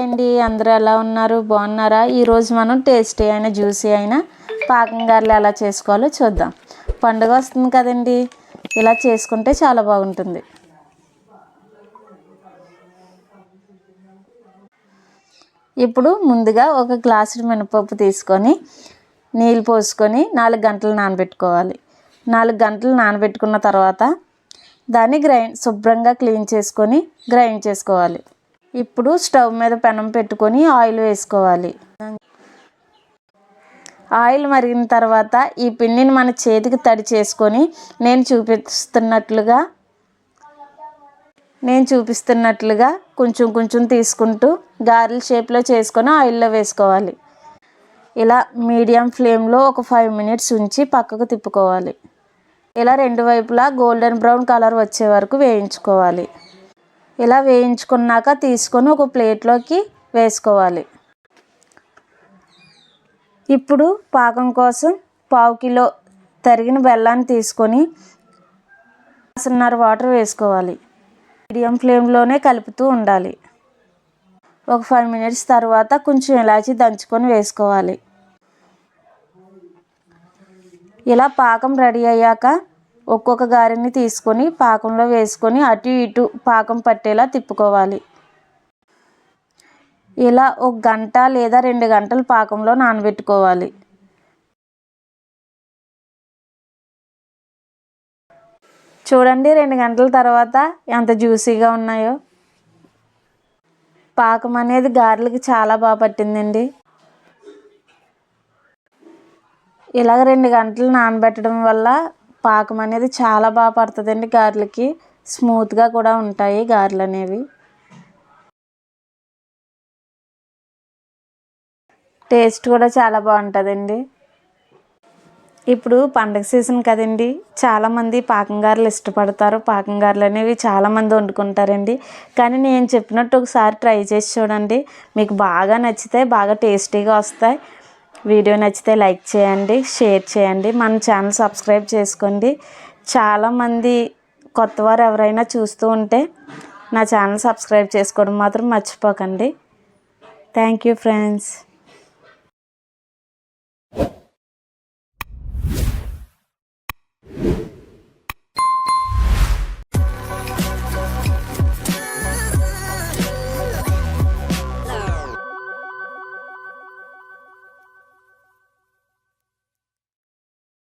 అండి అందరూ ఎలా ఉన్నారు? బాగున్నారా? ఈరోజు మనం టేస్టీ అయిన జ్యూసీ అయిన పాకం గారెలు ఎలా చేసుకోవాలో చూద్దాం. పండుగ వస్తుంది కదండి, ఇలా చేసుకుంటే చాలా బాగుంటుంది. ఇప్పుడు ముందుగా ఒక గ్లాసు మినపప్పు తీసుకొని నీళ్ళు పోసుకొని 4 గంటలు నానబెట్టుకోవాలి. 4 గంటలు నానబెట్టుకున్న తర్వాత దాన్ని శుభ్రంగా క్లీన్ చేసుకొని గ్రైండ్ చేసుకోవాలి. ఇప్పుడు స్టవ్ మీద పెనం పెట్టుకొని ఆయిల్ వేసుకోవాలి. ఆయిల్ మరిగిన తర్వాత ఈ పిండిని మన చేతికి తడి చేసుకొని నేను చూపిస్తున్నట్లుగా కొంచెం కొంచెం తీసుకుంటూ గారెల షేప్లో చేసుకొని ఆయిల్లో వేసుకోవాలి. ఇలా మీడియం ఫ్లేమ్లో ఒక 5 మినిట్స్ ఉంచి పక్కకు తిప్పుకోవాలి. ఇలా రెండు వైపులా గోల్డెన్ బ్రౌన్ కలర్ వచ్చే వరకు వేయించుకోవాలి. ఇలా వేయించుకున్నాక తీసుకొని ఒక ప్లేట్లోకి వేసుకోవాలి. ఇప్పుడు పాకం కోసం 1/2 కిలో తరిగిన బెల్లాన్ని తీసుకొని 1.5 వాటర్ వేసుకోవాలి. మీడియం ఫ్లేమ్లోనే కలుపుతూ ఉండాలి. ఒక 5 మినిట్స్ తర్వాత కొంచెం ఇలాచీ దంచుకొని వేసుకోవాలి. ఇలా పాకం రెడీ అయ్యాక ఒక్కొక్క గారెని తీసుకొని పాకంలో వేసుకొని అటు ఇటు పాకం పట్టేలా తిప్పుకోవాలి. ఇలా 1 గంట లేదా 2 గంటలు పాకంలో నానబెట్టుకోవాలి. చూడండి 2 గంటల తర్వాత ఎంత జ్యూసీగా ఉన్నాయో. పాకం అనేది గారెలకి చాలా బాగా పట్టిందండి. ఇలాగ 2 గంటలు నానబెట్టడం వల్ల పాకం అనేది చాలా బాగా పడుతుందండి. గారెలకి స్మూత్గా కూడా ఉంటాయి గారెలు అనేవి. టేస్ట్ కూడా చాలా బాగుంటుందండి. ఇప్పుడు పండగ సీజన్ కదండి, చాలామంది పాకం గారెలు ఇష్టపడతారు. పాకం గారెలు అనేవి చాలామంది వండుకుంటారండి. కానీ నేను చెప్పినట్టు ఒకసారి ట్రై చేసి చూడండి, మీకు బాగా నచ్చితే బాగా టేస్టీగా వస్తాయి. వీడియో నచ్చితే లైక్ చేయండి, షేర్ చేయండి, మన ఛానల్ సబ్స్క్రైబ్ చేసుకోండి. చాలామంది కొత్తవారు ఎవరైనా చూస్తూ ఉంటే నా ఛానల్ సబ్స్క్రైబ్ చేసుకోవడం మాత్రం మర్చిపోకండి. Thank you friends.